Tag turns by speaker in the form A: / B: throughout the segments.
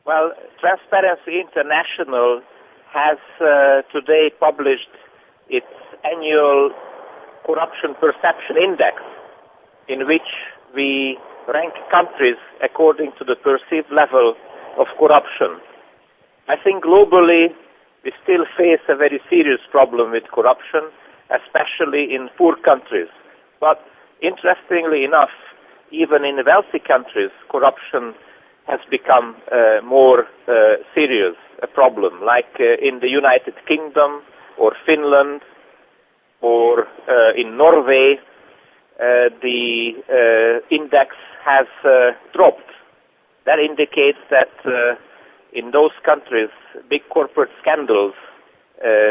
A: Well, Transparency International has today published its annual Corruption Perception Index, in which we rank countries according to the perceived level of corruption. I think globally we still face a very serious problem with corruption, especially in poor countries. But interestingly enough, even in wealthy countries, corruption has become more serious a problem, like in the United Kingdom or Finland or in Norway. The index has dropped. That indicates that in those countries, big corporate scandals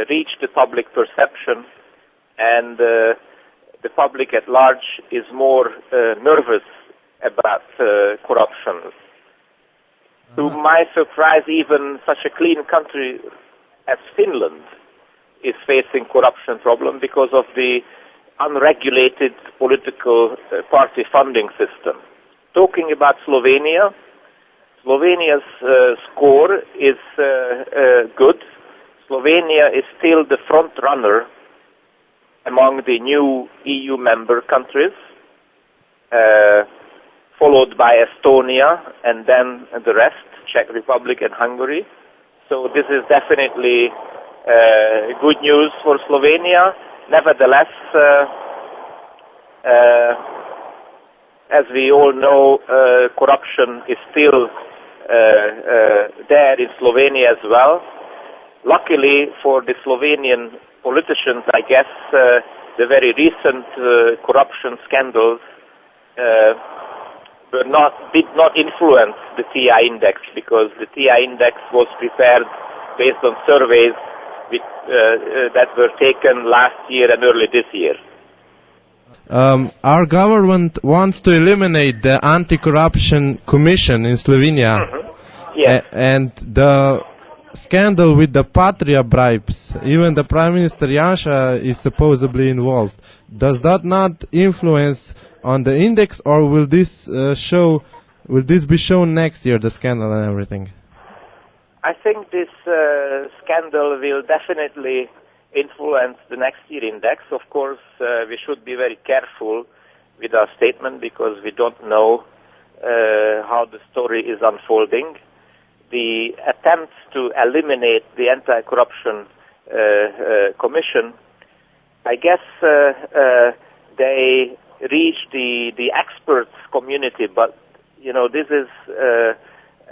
A: reach the public perception, and the public at large is more nervous about corruption. To my surprise, even such a clean country as Finland is facing corruption problem because of the unregulated political party funding system. Talking about Slovenia, Slovenia's score is good. Slovenia is still the front runner among the new EU member countries, followed by Estonia and then the rest, Czech Republic and Hungary. So this is definitely good news for Slovenia. Nevertheless, as we all know, corruption is still there in Slovenia as well. Luckily for the Slovenian politicians, I guess, the very recent corruption scandals did not influence the TI index, because the TI index was prepared based on surveys that were taken last year and early this year.
B: Our government wants to eliminate the anti-corruption commission in Slovenia.
A: Yes.
B: And the scandal with the Patria bribes, even the Prime Minister Janša is supposedly involved. Does that not influence on the index, or will this be shown next year, the scandal and everything?
A: I think this scandal will definitely influence the next year index. Of course, we should be very careful with our statement because we don't know how the story is unfolding. The attempts to eliminate the anti-corruption commission, I guess they reach the experts community, but this is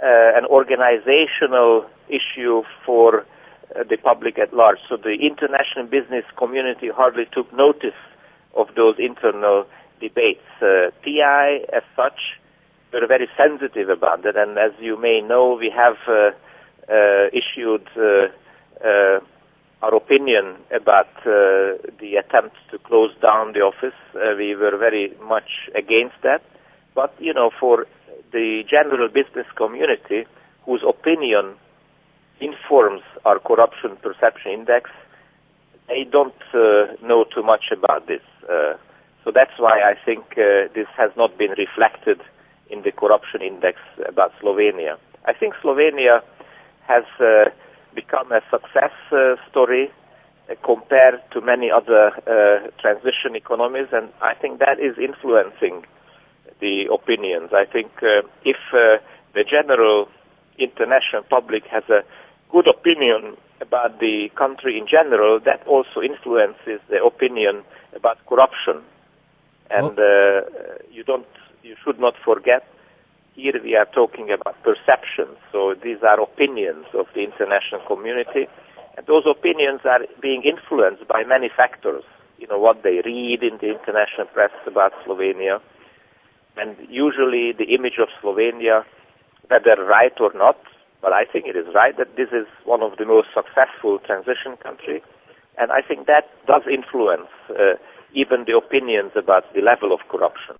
A: an organizational issue for the public at large. So the international business community hardly took notice of those internal debates. TI, as such, were very sensitive about it, and as you may know, we have issued our opinion about the attempt to close down the office. We were very much against that, but for the general business community, whose opinion informs our corruption perception index, they don't know too much about this. So that's why I think this has not been reflected in the corruption index about Slovenia. I think Slovenia has become a success story compared to many other transition economies, and I think that is influencing the opinions. I think if the general international public has a good opinion about the country in general, that also influences the opinion about corruption. And you should not forget, here we are talking about perceptions, so these are opinions of the international community, and those opinions are being influenced by many factors. What they read in the international press about Slovenia, and usually the image of Slovenia, whether right or not, but I think it is right that this is one of the most successful transition countries, and I think that does influence even the opinions about the level of corruption.